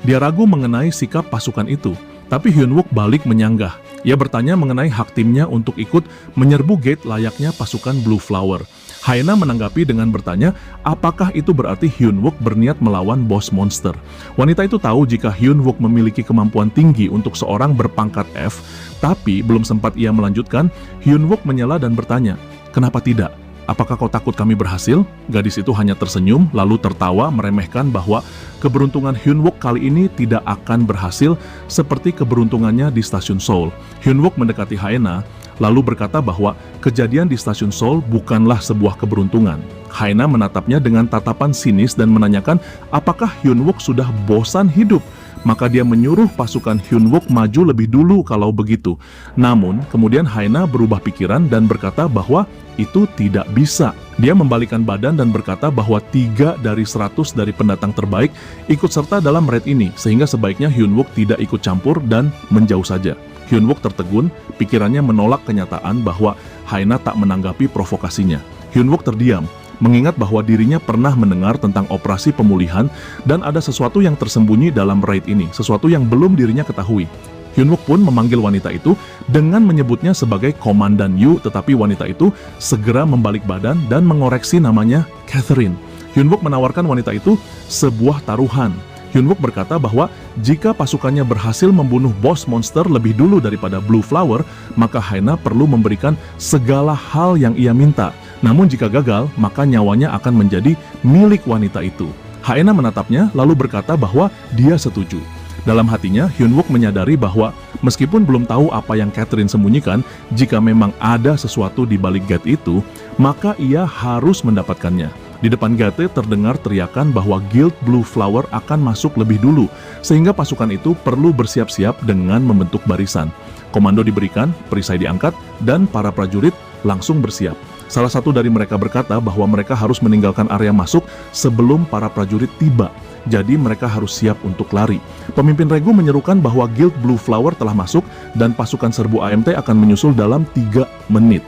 dia ragu mengenai sikap pasukan itu. Tapi Hyun Wook balik menyanggah. Ia bertanya mengenai hak timnya untuk ikut menyerbu gate layaknya pasukan Blue Flower. Haena menanggapi dengan bertanya, apakah itu berarti Hyun Wook berniat melawan bos monster. Wanita itu tahu jika Hyun Wook memiliki kemampuan tinggi untuk seorang berpangkat F, tapi belum sempat ia melanjutkan, Hyun Wook menyela dan bertanya, kenapa tidak? Apakah kau takut kami berhasil? Gadis itu hanya tersenyum lalu tertawa meremehkan bahwa keberuntungan Hyun Wook kali ini tidak akan berhasil seperti keberuntungannya di stasiun Seoul. Hyun Wook mendekati Haena lalu berkata bahwa kejadian di stasiun Seoul bukanlah sebuah keberuntungan. Haena menatapnya dengan tatapan sinis dan menanyakan apakah Hyun Wook sudah bosan hidup. Maka dia menyuruh pasukan Hyun Wook maju lebih dulu kalau begitu. Namun, kemudian Haena berubah pikiran dan berkata bahwa itu tidak bisa. Dia membalikkan badan dan berkata bahwa 3 dari 100 dari pendatang terbaik ikut serta dalam raid ini, sehingga sebaiknya Hyun Wook tidak ikut campur dan menjauh saja. Hyun Wook tertegun, pikirannya menolak kenyataan bahwa Haena tak menanggapi provokasinya. Hyun Wook terdiam, mengingat bahwa dirinya pernah mendengar tentang operasi pemulihan dan ada sesuatu yang tersembunyi dalam raid ini, sesuatu yang belum dirinya ketahui. Hyun Wook pun memanggil wanita itu dengan menyebutnya sebagai Komandan Yu, tetapi wanita itu segera membalik badan dan mengoreksi namanya Catherine. Hyun Wook menawarkan wanita itu sebuah taruhan. Hyun Wook berkata bahwa jika pasukannya berhasil membunuh bos monster lebih dulu daripada Blue Flower, maka Haena perlu memberikan segala hal yang ia minta. Namun jika gagal, maka nyawanya akan menjadi milik wanita itu. Haena menatapnya lalu berkata bahwa dia setuju. Dalam hatinya, Hyun Wook menyadari bahwa meskipun belum tahu apa yang Catherine sembunyikan, jika memang ada sesuatu di balik gate itu, maka ia harus mendapatkannya. Di depan gate terdengar teriakan bahwa Guild Blue Flower akan masuk lebih dulu, sehingga pasukan itu perlu bersiap-siap dengan membentuk barisan. Komando diberikan, perisai diangkat, dan para prajurit langsung bersiap. Salah satu dari mereka berkata bahwa mereka harus meninggalkan area masuk sebelum para prajurit tiba. Jadi mereka harus siap untuk lari. Pemimpin Regu menyerukan bahwa Guild Blue Flower telah masuk dan pasukan serbu AMT akan menyusul dalam 3 menit.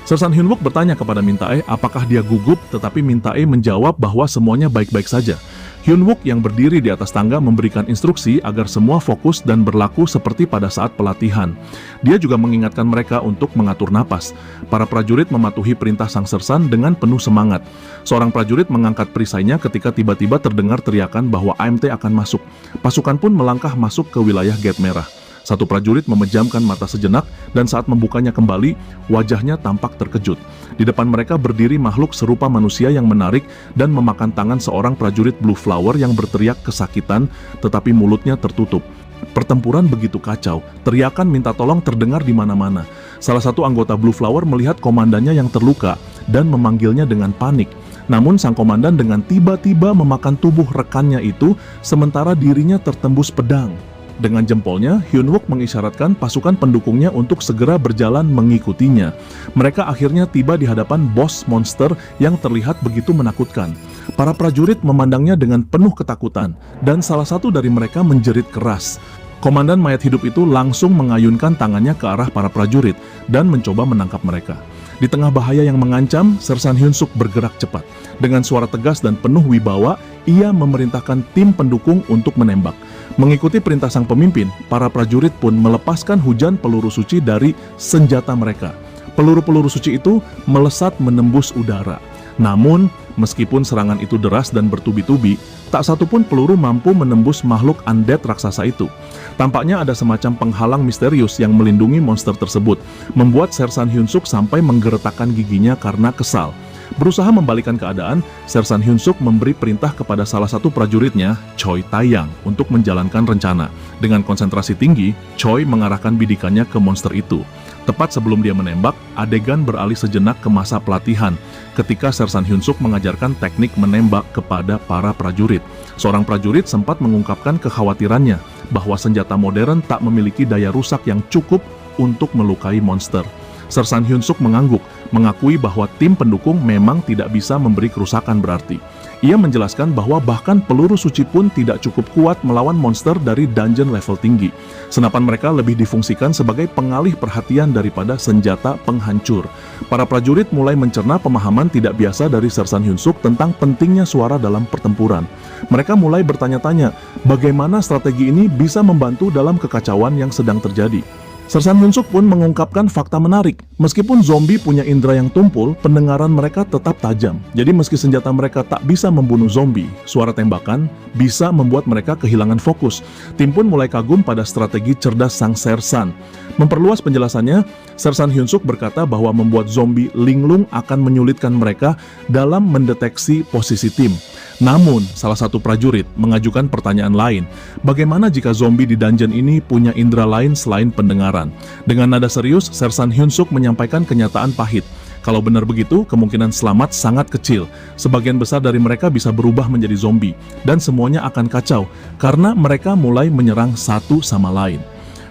Sersan Hyun-wook bertanya kepada Min-tae apakah dia gugup, tetapi Min-tae menjawab bahwa semuanya baik-baik saja. Hyun-wook yang berdiri di atas tangga memberikan instruksi agar semua fokus dan berlaku seperti pada saat pelatihan. Dia juga mengingatkan mereka untuk mengatur napas. Para prajurit mematuhi perintah sang sersan dengan penuh semangat. Seorang prajurit mengangkat perisainya ketika tiba-tiba terdengar teriakan bahwa AMT akan masuk. Pasukan pun melangkah masuk ke wilayah gate merah. Satu prajurit memejamkan mata sejenak dan saat membukanya kembali, wajahnya tampak terkejut. Di depan mereka berdiri makhluk serupa manusia yang menarik dan memakan tangan seorang prajurit Blue Flower yang berteriak kesakitan, tetapi mulutnya tertutup. Pertempuran begitu kacau, teriakan minta tolong terdengar di mana-mana. Salah satu anggota Blue Flower melihat komandannya yang terluka dan memanggilnya dengan panik. Namun sang komandan dengan tiba-tiba memakan tubuh rekannya itu, sementara dirinya tertembus pedang. Dengan jempolnya, Hyun-wook mengisyaratkan pasukan pendukungnya untuk segera berjalan mengikutinya. Mereka akhirnya tiba di hadapan bos monster yang terlihat begitu menakutkan. Para prajurit memandangnya dengan penuh ketakutan, dan salah satu dari mereka menjerit keras. Komandan mayat hidup itu langsung mengayunkan tangannya ke arah para prajurit dan mencoba menangkap mereka. Di tengah bahaya yang mengancam, Sersan Hyun-suk bergerak cepat. Dengan suara tegas dan penuh wibawa, ia memerintahkan tim pendukung untuk menembak. Mengikuti perintah sang pemimpin, para prajurit pun melepaskan hujan peluru suci dari senjata mereka. Peluru-peluru suci itu melesat menembus udara. Namun, meskipun serangan itu deras dan bertubi-tubi, tak satu pun peluru mampu menembus makhluk undead raksasa itu. Tampaknya ada semacam penghalang misterius yang melindungi monster tersebut, membuat Sersan Hyun-suk sampai menggeretakkan giginya karena kesal. Berusaha membalikan keadaan, Sersan Hyun-suk memberi perintah kepada salah satu prajuritnya, Choi Taeyang, untuk menjalankan rencana. Dengan konsentrasi tinggi, Choi mengarahkan bidikannya ke monster itu. Tepat sebelum dia menembak, adegan beralih sejenak ke masa pelatihan, ketika Sersan Hyun-suk mengajarkan teknik menembak kepada para prajurit. Seorang prajurit sempat mengungkapkan kekhawatirannya bahwa senjata modern tak memiliki daya rusak yang cukup untuk melukai monster. Sersan Hyun-suk mengangguk, mengakui bahwa tim pendukung memang tidak bisa memberi kerusakan berarti. Ia menjelaskan bahwa bahkan peluru suci pun tidak cukup kuat melawan monster dari dungeon level tinggi. Senapan mereka lebih difungsikan sebagai pengalih perhatian daripada senjata penghancur. Para prajurit mulai mencerna pemahaman tidak biasa dari Sersan Hyun-suk tentang pentingnya suara dalam pertempuran. Mereka mulai bertanya-tanya, bagaimana strategi ini bisa membantu dalam kekacauan yang sedang terjadi. Sersan Hyun-suk pun mengungkapkan fakta menarik. Meskipun zombie punya indera yang tumpul, pendengaran mereka tetap tajam. Jadi meski senjata mereka tak bisa membunuh zombie, suara tembakan bisa membuat mereka kehilangan fokus. Tim pun mulai kagum pada strategi cerdas sang Sersan. Memperluas penjelasannya, Sersan Hyun-suk berkata bahwa membuat zombie linglung akan menyulitkan mereka dalam mendeteksi posisi tim. Namun, salah satu prajurit mengajukan pertanyaan lain. Bagaimana jika zombie di dungeon ini punya indera lain selain pendengaran? Dengan nada serius, Sersan Hyun-suk menyampaikan kenyataan pahit. Kalau benar begitu, kemungkinan selamat sangat kecil. Sebagian besar dari mereka bisa berubah menjadi zombie. Dan semuanya akan kacau, karena mereka mulai menyerang satu sama lain.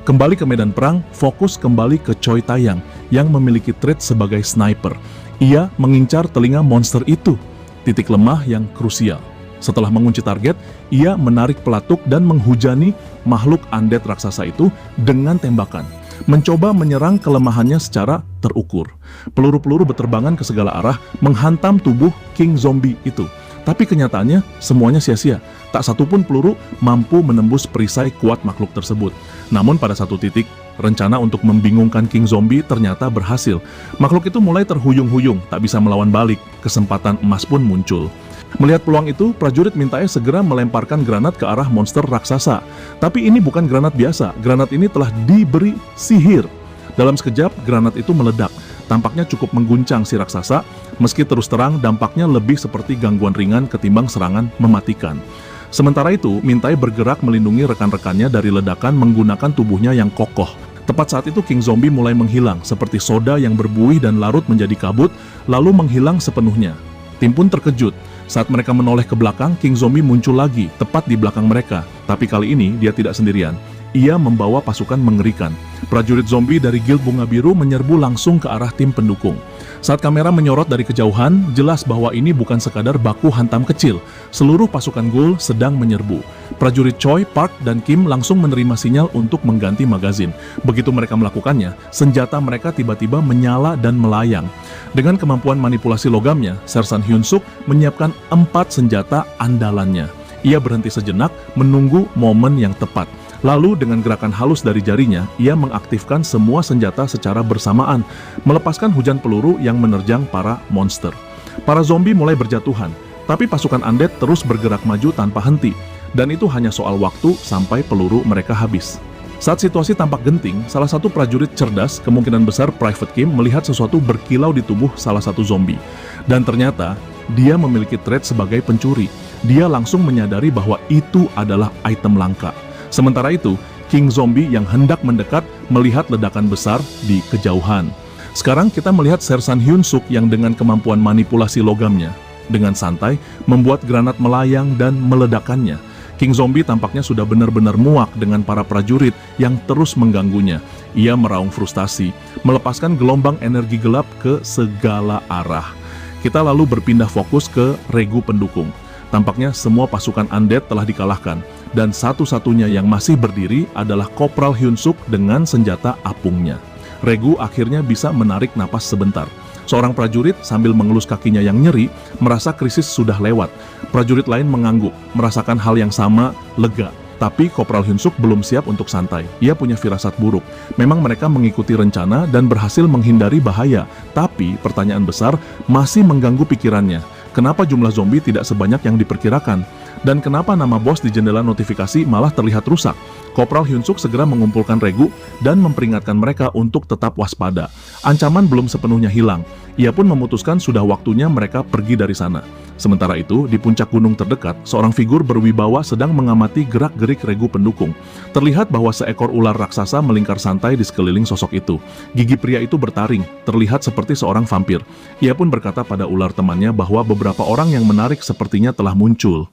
Kembali ke medan perang, fokus kembali ke Choi Taeyang yang memiliki trait sebagai sniper. Ia mengincar telinga monster itu. Titik lemah yang krusial. Setelah mengunci target, ia menarik pelatuk dan menghujani makhluk undead raksasa itu dengan tembakan, mencoba menyerang kelemahannya secara terukur. Peluru-peluru berterbangan ke segala arah, menghantam tubuh King Zombie itu. Tapi kenyataannya, semuanya sia-sia. Tak satupun peluru mampu menembus perisai kuat makhluk tersebut. Namun pada satu titik, rencana untuk membingungkan King Zombie ternyata berhasil. Makhluk itu mulai terhuyung-huyung, tak bisa melawan balik. Kesempatan emas pun muncul. Melihat peluang itu, prajurit Min-tae segera melemparkan granat ke arah monster raksasa. Tapi ini bukan granat biasa, granat ini telah diberi sihir. Dalam sekejap, granat itu meledak. Tampaknya cukup mengguncang si raksasa, meski terus terang dampaknya lebih seperti gangguan ringan ketimbang serangan mematikan. Sementara itu, Min-tae bergerak melindungi rekan-rekannya dari ledakan menggunakan tubuhnya yang kokoh. Tepat saat itu King Zombie mulai menghilang, seperti soda yang berbuih dan larut menjadi kabut, lalu menghilang sepenuhnya. Tim pun terkejut. Saat mereka menoleh ke belakang, King Zombie muncul lagi, tepat di belakang mereka. Tapi kali ini dia tidak sendirian. ia membawa pasukan mengerikan. Prajurit zombie dari Guild Bunga Biru menyerbu langsung ke arah tim pendukung. Saat kamera menyorot dari kejauhan, jelas bahwa ini bukan sekadar baku hantam kecil. Seluruh pasukan Ghoul sedang menyerbu. Prajurit Choi, Park, dan Kim langsung menerima sinyal untuk mengganti magazin. Begitu mereka melakukannya, senjata mereka tiba-tiba menyala dan melayang. Dengan kemampuan manipulasi logamnya, Sersan Hyun Suk menyiapkan 4 senjata andalannya. Ia berhenti sejenak, menunggu momen yang tepat. Lalu dengan gerakan halus dari jarinya, ia mengaktifkan semua senjata secara bersamaan, melepaskan hujan peluru yang menerjang para monster. Para zombie mulai berjatuhan, tapi pasukan undead terus bergerak maju tanpa henti, dan itu hanya soal waktu sampai peluru mereka habis. Saat situasi tampak genting, salah satu prajurit cerdas, kemungkinan besar Private Kim, melihat sesuatu berkilau di tubuh salah satu zombie. Dan ternyata, dia memiliki trait sebagai pencuri. Dia langsung menyadari bahwa itu adalah item langka. Sementara itu, King Zombie yang hendak mendekat melihat ledakan besar di kejauhan. Sekarang kita melihat Sersan Hyun Suk yang dengan kemampuan manipulasi logamnya, dengan santai membuat granat melayang dan meledakkannya. King Zombie tampaknya sudah benar-benar muak dengan para prajurit yang terus mengganggunya. Ia meraung frustasi, melepaskan gelombang energi gelap ke segala arah. Kita lalu berpindah fokus ke regu pendukung. Tampaknya semua pasukan undead telah dikalahkan, dan satu-satunya yang masih berdiri adalah Kopral Hyun Suk dengan senjata apungnya. Regu akhirnya bisa menarik napas sebentar. Seorang prajurit sambil mengelus kakinya yang nyeri, merasa krisis sudah lewat. Prajurit lain mengangguk, merasakan hal yang sama, lega. Tapi Kopral Hyun Suk belum siap untuk santai. Ia punya firasat buruk. Memang mereka mengikuti rencana dan berhasil menghindari bahaya. Tapi pertanyaan besar masih mengganggu pikirannya. Kenapa jumlah zombie tidak sebanyak yang diperkirakan? Dan kenapa nama bos di jendela notifikasi malah terlihat rusak? Kopral Hyun Suk segera mengumpulkan regu dan memperingatkan mereka untuk tetap waspada. Ancaman belum sepenuhnya hilang. Ia pun memutuskan sudah waktunya mereka pergi dari sana. Sementara itu, di puncak gunung terdekat, seorang figur berwibawa sedang mengamati gerak-gerik regu pendukung. Terlihat bahwa seekor ular raksasa melingkar santai di sekeliling sosok itu. Gigi pria itu bertaring, terlihat seperti seorang vampir. Ia pun berkata pada ular temannya bahwa beberapa orang yang menarik sepertinya telah muncul.